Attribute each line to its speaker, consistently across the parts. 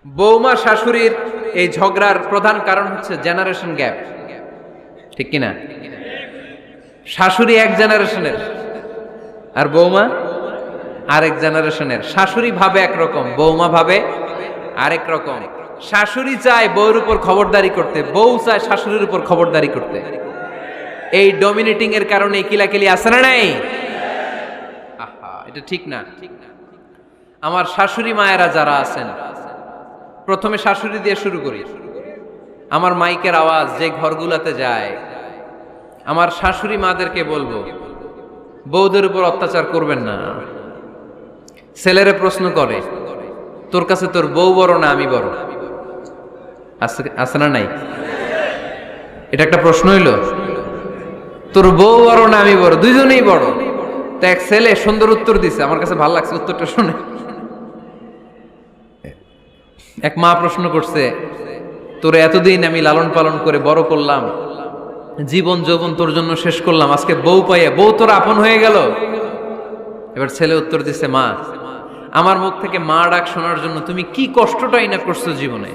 Speaker 1: বৌমা শাশুড়ির এই ঝগড়ার প্রধান কারণ হচ্ছে জেনারেশন গ্যাপ, ঠিক কিনা? শাশুড়ি এক জেনারেশনের আর বৌমা আরেক জেনারেশনের। শাশুড়ি ভাবে একরকম, বৌমা ভাবে আরেক রকম। শাশুড়ি চায় বউর উপর খবরদারি করতে, বউ চায় শাশুড়ির উপর খবরদারি করতে। এই ডমিনেটিং এর কারণে কিলাকিলি আছে না নাই? আহা, এটা ঠিক না। আমার শাশুড়ি মায়েরা যারা আছেন, প্রথমে শাশুড়ি দিয়ে শুরু করি। আমার মাইকের আওয়াজ যে ঘরগুলাতে যায়, আমার শাশুড়ি মাদেরকে বলবো, বউদের উপর অত্যাচার করবেন না। ছেলেরে প্রশ্ন করে, তোর কাছে তোর বউ বড় না আমি বড়? আছে না নাই? এটা একটা প্রশ্ন হইল। তোর বউ বড় না আমি বড়? দুইজনেই বড়। তো এক ছেলে সুন্দর উত্তর দিছে, আমার কাছে ভালো লাগছে উত্তরটা শুনে। এক মা প্রশ্ন করছে, তোর এতদিন আমি লালন পালন করে বড় করলাম, জীবন যৌবন তোর জন্য শেষ করলাম, আজকে বউ পাইয়া বউ তোর আপন হয়ে গেল? এবার ছেলে উত্তর দিছে, মা, আমার মুখ থেকে মা ডাক শোনার জন্য তুমি কি কষ্টটাই না করছো জীবনে।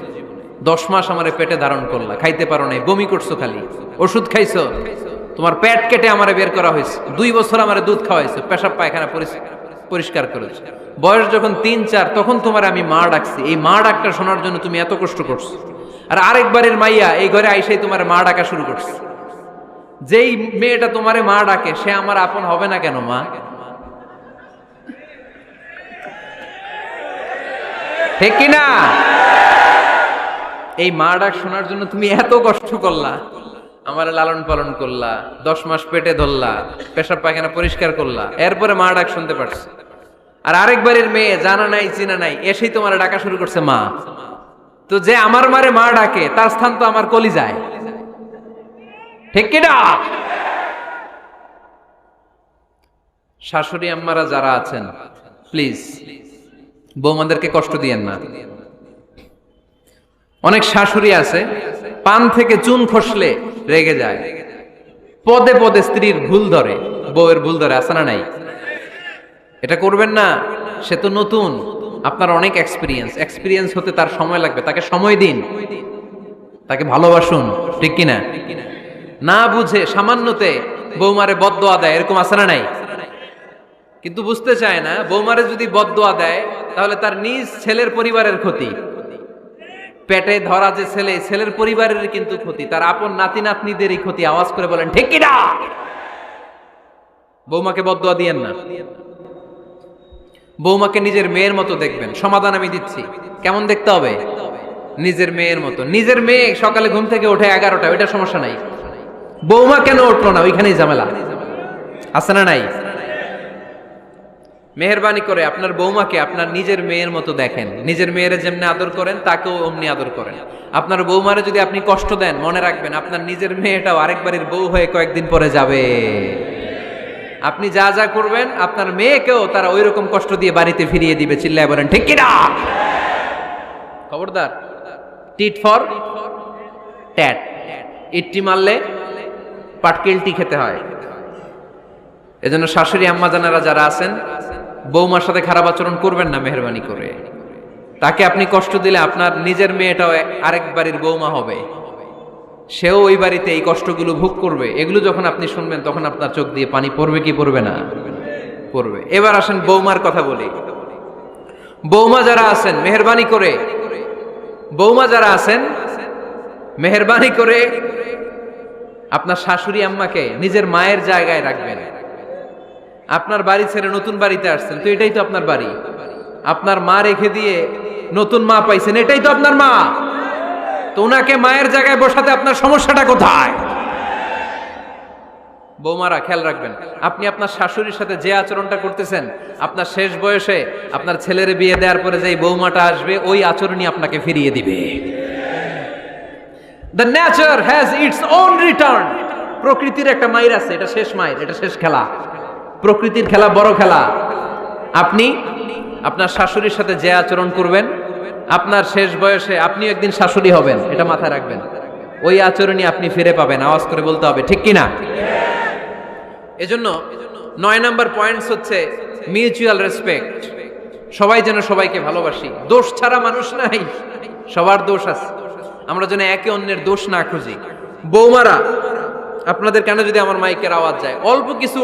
Speaker 1: 10 মাস আমারে পেটে ধারণ করলা, খাইতে পারো নাই, বমি করছো, খালি ওষুধ খাইছো, তোমার পেট কেটে আমারে বের করা হয়েছে, 2 বছর আমারে দুধ খাওয়াইছো, পেশাব পায়খানা পরিষ্কার করেছো। বয়স যখন 3-4 তখন তোমার আমি মা ডাকছি, এই মা ডাকটা শোনার জন্য তুমি এত কষ্ট করছো। আর আরেকবারের মাইয়া এই ঘরে আইসাই তোমার মা ডাকা শুরু করছে। যেই মেয়েটা তোমারে মা ডাকে সে আমার আপন হবে না কেন মা? ঠিক কিনা? এই মা ডাক শোনার জন্য তুমি এত কষ্ট করলা, আমার লালন পালন করলা, 10 মাস পেটে ধরলা, পেশাব পায়খানা পরিষ্কার করলা, এরপরে মা ডাক শুনতে পারছে। আর আরেকবারের মেয়ে জানা নাই চিনা নাই এসেই তোমার ডাকা শুরু করছে মা। তো যে আমার মারে মা ডাকে তার স্থান তো আমার কলিজায়, ঠিক কিনা? শাশুড়ি আম্মারা যারা আছেন, প্লিজ বৌমাদেরকে কষ্ট দিয়েন না। অনেক শাশুড়ি আছে পান থেকে চুন খসলে রেগে যায়, পদে পদে স্ত্রীর ভুল ধরে, বউয়ের ভুল ধরে, আছে না নাই? এটা করবেন না। সে তো নতুন, আপনার অনেক এক্সপিরিয়েন্স হতে তার সময় লাগবে, তাকে সময় দিন, তাকে ভালোবাসুন, ঠিক কিনা? না বুঝে সামান্যতে বৌমারে বদদোয়া দেয়, এরকম আছে না নাই? কিন্তু বুঝতে চায় না, বৌমারে যদি বদদোয়া দেয় তাহলে তার নিজ ছেলের পরিবারের ক্ষতি। পেটে ধরা যে ছেলে, ছেলের পরিবারের কিন্তু ক্ষতি, তার আপন নাতি নাতনিদেরই ক্ষতি। আওয়াজ করে বলেন ঠিক কিনা? বৌমাকে বদদোয়া দিয়েন না। বৌমাকে নিজের মেয়ের মতো দেখবেন। সমাধান আমি দিচ্ছি। কেমন দেখতে হবে? নিজের মেয়ের মতো। নিজের মেয়ে সকালে ঘুম থেকে ওঠে 11টা, ওইটা সমস্যা নাই। বৌমা কেন উঠলো না, ওইখানেই ঝামেলা, আছে না নাই? মেহেরবানি করে আপনার বৌমাকে আপনার নিজের মেয়ের মতো দেখেন। নিজের মেয়েরে যেমনি আদর করেন তাকেও অমনি আদর করেন। আপনার বৌমারে যদি আপনি কষ্ট দেন, মনে রাখবেন আপনার নিজের মেয়েটাও আরেকবারের বউ হয়ে কয়েকদিন পরে যাবে। আপনি যা যা করবেন আপনার মেয়েকেও তারা ওই রকম কষ্ট দিয়ে বাড়িতে ফিরিয়ে দিবে। চিল্লায় বলেন ঠিক কিনা? খবরদার, টিট ফর ট্যাট। ইট্টি মারলে পাটকেলটি খেতে হয়। এজন্য শাশুড়ি আম্মা জানারা যারা আছেন, বৌমার সাথে খারাপ আচরণ করবেন না মেহেরবানি করে। তাকে আপনি কষ্ট দিলে আপনার নিজের মেয়েটাও আরেক বাড়ির বৌমা হবে, সেও ওই বাড়িতে এই কষ্টগুলো ভোগ করবে। এগুলো যখন আপনি শুনবেন তখন আপনার চোখ দিয়ে পানি পড়বে কি পড়বে না? পড়বে। এবার আসেন বৌমার কথা বলি। বৌমা যারা আছেন মেহেরবানি করে, বৌমা যারা আছেন মেহেরবানি করে আপনার শাশুড়ি আম্মাকে নিজের মায়ের জায়গায় রাখবেন। আপনার বাড়ি ছেড়ে নতুন বাড়িতে আসছেন, তো এটাই তো আপনার বাড়ি। আপনার মা রেখে দিয়ে নতুন মা পাইছেন, এটাই তো আপনার মা। তো ওনাকে মায়ের জায়গায় বসাতে আপনার সমস্যাটা কোথায়? বৌমারা খেয়াল রাখবেন, আপনি আপনার শাশুড়ির সাথে যে আচরণটা করতেছেন, আপনার শেষ বয়সে আপনার ছেলের বিয়ে দেওয়ার পরে যে বৌমাটা আসবে ওই আচরণই আপনাকে ফিরিয়ে দিবে। The nature has its own return. প্রকৃতির একটা মাইর আছে, এটা শেষ মাইর, এটা শেষ খেলা। প্রকৃতির খেলা বড় খেলা। আপনি আপনার শাশুড়ির সাথে যে আচরণ করবেন, আপনার শেষ বয়সে আপনি একদিন শাশুড়ি হবেন, এটা মাথায় রাখবেন। ওই আচরণই আপনি ফিরে পাবেন। আওয়াজ করে বলতে হবে ঠিক কিনা? এজন্য 9 নাম্বার পয়েন্টস হচ্ছে মিউচুয়াল রেসপেক্ট। সবাই যেন সবাইকে ভালোবাসি। দোষ ছাড়া মানুষ নাই, সবার দোষ আছে, আমরা যেন একে অন্যের দোষ না খুঁজি। বৌমারা, আপনাদের কেন যদি আমার মাইকের আওয়াজ যায়, অল্প কিছু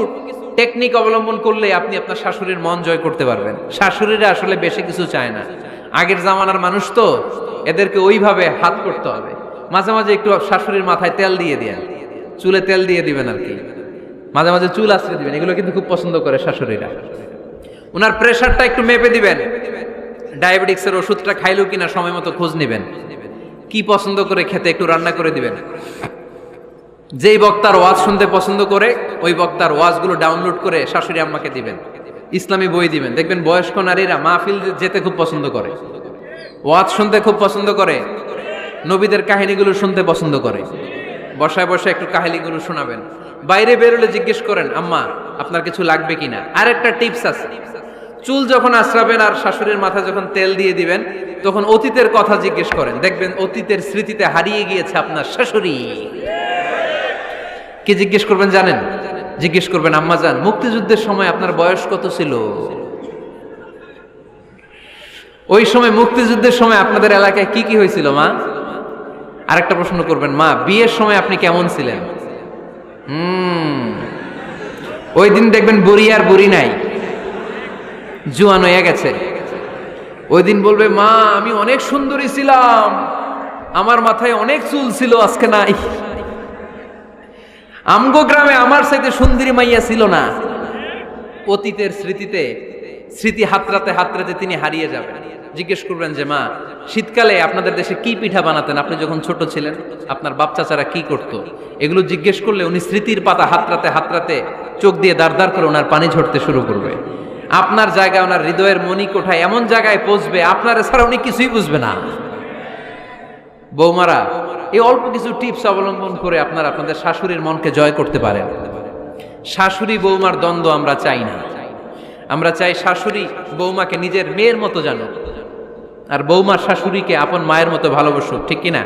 Speaker 1: টেকনিক অবলম্বন করলে আপনি আপনার শাশুড়ির মন জয় করতে পারবেন। শাশুড়িরা আসলে বেশি কিছু চায় না, আগের জামানার মানুষ তো, এদেরকে ওইভাবে হাত করতে হবে। মাঝে মাঝে একটু শাশুড়ির মাথায় তেল দিয়ে দেন, চুলে তেল দিয়ে দিবেন আর কি, মাঝে মাঝে চুল আশ্রয় দিবেন, এগুলো কিন্তু খুব পছন্দ করে শাশুড়িরা। ওনার প্রেশারটা একটু মেপে দিবেন, ডায়াবেটিক্সের ওষুধটা খাইলো কিনা সময় মতো খোঁজ নেবেন, কি পছন্দ করে খেতে একটু রান্না করে দিবেন। যেই বক্তার ওয়াজ শুনতে পছন্দ করে ওই বক্তার ওয়াজগুলো ডাউনলোড করে শাশুড়ি আম্মাকে দিবেন, ইসলামী বই দিবেন। দেখবেন বয়স্ক নারীরা মাহফিল যেতে খুব পছন্দ করে, ওয়াজ শুনতে খুব পছন্দ করে, নবীদের কাহিনীগুলো শুনতে পছন্দ করে। বসায় বসায় একটু কাহিনীগুলো শোনাবেন। বাইরে বেরোলে জিজ্ঞেস করেন, আম্মা আপনার কিছু লাগবে কিনা। আর একটা টিপস আছে, চুল যখন আশ্রাবেন আর শাশুড়ির মাথায় যখন তেল দিয়ে দিবেন, তখন অতীতের কথা জিজ্ঞেস করেন, দেখবেন অতীতের স্মৃতিতে হারিয়ে গিয়েছে আপনার শাশুড়ি। কি জিজ্ঞেস করবেন জানেন? জিজ্ঞেস করবেন, আম্মা জান, মুক্তিযুদ্ধের সময় আপনার বয়স কত ছিল? ওই সময় মুক্তিযুদ্ধের সময় আপনাদের এলাকায় কি কি হয়েছিল মা? আরেকটা প্রশ্ন করবেন, মা বিয়ের সময় আপনি কেমন ছিলেন? ওই দিন দেখবেন বুড়ি আর বুড়ি নাই, জুয়ান হয়ে গেছে। ওই দিন বলবে, মা আমি অনেক সুন্দরী ছিলাম, আমার মাথায় অনেক চুল ছিল, আজকে নাই। আমগো গ্রামে আমার সাথে সুন্দরী মাইয়া ছিল না। অতীতের স্মৃতিতে, স্মৃতি হাতরাতে হাতরাতে তিনি হারিয়ে যাবেন। জিজ্ঞেস করবেন যে, মা শীতকালে আপনাদের দেশে কি পিঠা বানাতেন আপনি যখন ছোট ছিলেন, আপনার বাপ চাচারা কি করতো? এগুলো জিজ্ঞেস করলে উনি স্মৃতির পাতা হাতরাতে হাতরাতে চোখ দিয়ে দাঁড় দাঁড় করে ওনার পানি ঝরতে শুরু করবে। আপনার জায়গায়, ওনার হৃদয়ের মনি কোঠায় এমন জায়গায় পৌঁছবে, আপনার ছাড়া উনি কিছুই বুঝবে না। বৌমারা, এই অল্প কিছু টিপস অবলম্বন করে আপনারা আপনাদের শাশুড়ির মনকে জয় করতে পারেন। শাশুড়ি বৌমার দ্বন্দ্ব আমরা চাই না, আমরা চাই শাশুড়ি বৌমাকে নিজের মেয়ের মতো জানো, আর বৌমার শাশুড়িকে আপন মায়ের মতো ভালোবাসুক, ঠিক কিনা?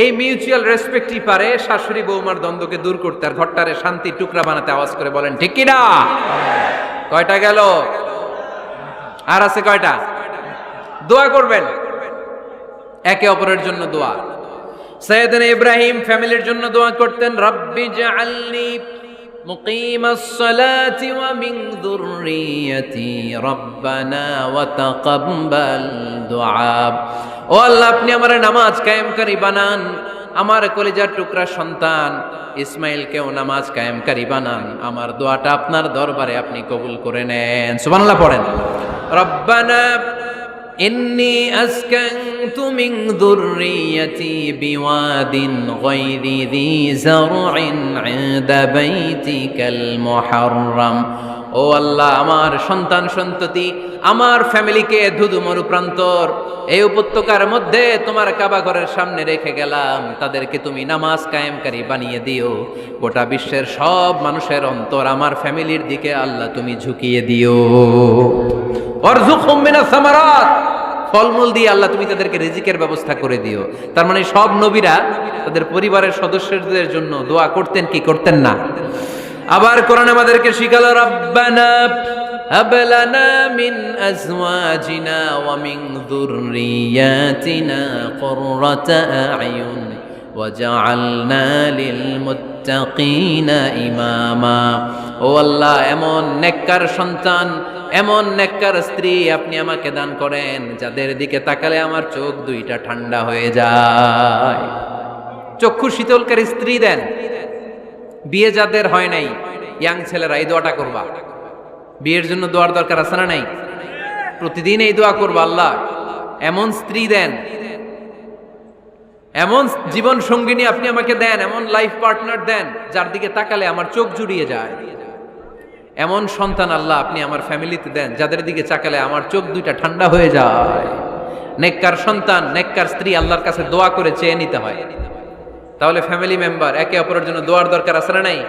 Speaker 1: এই মিউচুয়াল রেসপেক্টই পারে শাশুড়ি বৌমার দ্বন্দ্বকে দূর করতে, আর ঘরটারে শান্তির টুকরা বানাতে। আওয়াজ করে বলেন ঠিক কিনা? কয়টা গেল? আর আছে কয়টা? দোয়া করবেন একে অপরের জন্য। দোয়া, সাইয়েদনা ইব্রাহিম ফ্যামিলির জন্য দোয়া করতেন, রব্বি জাআলনি মুকিমাস সালাতি ওয়া মিন যুররিয়াতি রব্বানা ওয়া তাকাব্বাল দুআ। ও আল্লাহ, আপনি আমার নামাজ কায়েমকারী বানান, আমার কলিজার টুকরা সন্তান ইসমাইলকেও নামাজ কায়েমকারী বানান, আমার দোয়াটা আপনার দরবারে আপনি কবুল করে নেন। সুবহানাল্লাহ পড়েন। রব্বানা ইন্নী আসকানতু মিন যুররিয়াতি বিওয়াদিন গায়রি যী যারইন ইনদা বাইতিকাল মুহাররাম। ও আল্লাহ, আমার সন্তান সন্ততি, আমার ফ্যামিলিকে ধুধু মরুপ্রান্তর এই উপত্যকার মধ্যে তোমার কাবা ঘরের সামনে রেখে গেলাম, তাদেরকে তুমি নামাজ কায়েমকারী বানিয়ে দিও। গোটা বিশ্বের সব মানুষের অন্তর আমার ফ্যামিলির দিকে আল্লাহ তুমি ঝুঁকিয়ে দিও। ওয়ারযুকহুম মিনাস সামারাত, ফলমূল দিয়ে আল্লাহ তুমি তাদেরকে রিজিকের ব্যবস্থা করে দিও। তার মানে সব নবীরা তাদের পরিবারের সদস্যদের জন্য দোয়া করতেন কি করতেন না? আবার কোরআন আমাদেরকে শিখালো, রব্বানা হাব লানা মিন আজওয়াজিনা ওয়া মিন যুররিয়াতিনা কুররাতা আ'য়ুন ওয়াজআলনা লিল মুত্তাকিনা ইমামা। ও আল্লাহ, এমন নেককার সন্তান, এমন নেককার স্ত্রী আপনি আমাকে দান করেন যাদের দিকে তাকালে আমার চোখ দুইটা ঠান্ডা হয়ে যায়। চক্ষু শীতলকারী স্ত্রী দেন। বিয়ে যাদের হয় নাই, ইয়াং ছেলেরা এই দোয়াটা করবা। বিয়ের জন্য দোয়ার দরকার আছে না নাই? প্রতিদিন এই দোয়া করবা, আল্লাহ এমন স্ত্রী দেন, এমন জীবন সঙ্গিনী আপনি আমাকে দেন, এমন লাইফ পার্টনার দেন যার দিকে তাকালে আমার চোখ জুড়িয়ে যায়। এমন সন্তান আল্লাহ আপনি আমার ফ্যামিলিতে দেন যাদের দিকে তাকালে আমার চোখ দুইটা ঠান্ডা হয়ে যায়। নেককার সন্তান, নেককার স্ত্রী আল্লাহর কাছে দোয়া করে চেয়ে নিতে হয়। তাহলে ফ্যামিলি মেম্বার একে অপরের জন্য দোয়ার দরকার আছে না নাই?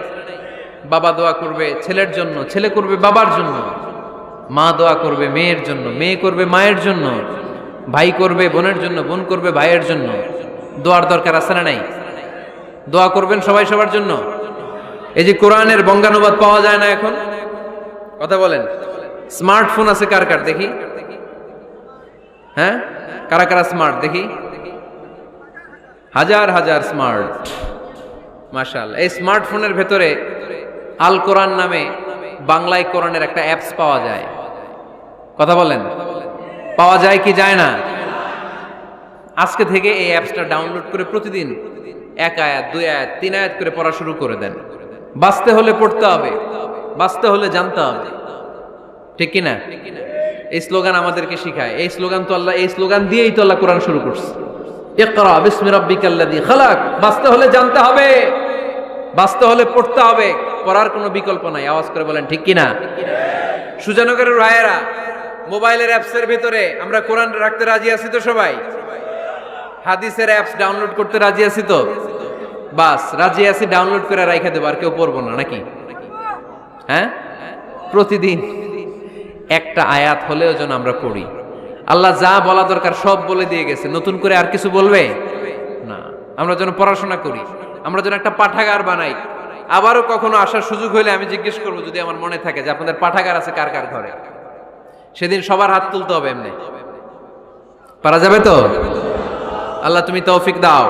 Speaker 1: বাবা দোয়া করবে ছেলের জন্য, ছেলে করবে বাবার জন্য, মা দোয়া করবে মেয়ের জন্য, মেয়ে করবে মায়ের জন্য, ভাই করবে বোনের জন্য, বোন করবে ভাইয়ের জন্য। দোয়ার দরকার আছে না নাই? দোয়া করবেন সবাই সবার জন্য। এই যে কোরআনের বঙ্গানুবাদ পাওয়া যায় না এখন, কথা বলেন। স্মার্টফোন আছে কার কার দেখি? হ্যাঁ, কারা কারা স্মার্ট দেখি? হাজার হাজার স্মার্ট, মাশাআল্লাহ। এই স্মার্টফোনের ভেতরে আল কোরআন নামে বাংলায় কোরআনের একটা অ্যাপস পাওয়া যায়। কথা বলেন, পাওয়া যায় কি যায় না? আজকে থেকে এই অ্যাপসটা ডাউনলোড করে প্রতিদিন 1 আয়াত 2 আয়াত 3 আয়াত করে পড়া শুরু করে দেন। বাঁচতে হলে পড়তে হবে, বাঁচতে হলে জানতে হবে, ঠিক কি না? এই স্লোগান আমাদেরকে শিখায়। এই স্লোগান তো আল্লাহ, এই স্লোগান দিয়েই তো আল্লাহ কোরআন শুরু করছে। ইকরা বিসমি রাব্বিকাল্লাযী খালাক। বাঁচতে হলে জানতে হবে, বাঁচতে হলে পড়তে হবে, পড়ার কোনো বিকল্প নাই। আওয়াজ করে বলেন ঠিক কি না? সুজানগরের ভাইয়েরা, মোবাইলের অ্যাপসের ভিতরে আমরা কোরআন রাখতে রাজি আছি তো সবাই? হাদিসের অ্যাপস ডাউনলোড করতে রাজি আছি তো? বাস রাজি আছি, ডাউনলোড করে রাইখা দেবো, আর কেউ পড়বো না নাকি? হ্যাঁ, প্রতিদিন একটা আয়াত হলেও যেন আমরা পড়ি। আল্লাহ যা বলা দরকার সব বলে দিয়ে গেছে, নতুন করে আর কিছু বলবে না। আমরা যেন পড়াশোনা করি, আমরা যেন একটা পাঠাগার বানাই। আবারও কখনো আসার সুযোগ হলে আমি জিজ্ঞেস করবো, যদি আমার মনে থাকে, যে আপনাদের পাঠাগার আছে কার কার ঘরে। সেদিন সবার হাত তুলতে হবে। এমনি পারা যাবে তো? আল্লাহ তুমি তৌফিক দাও।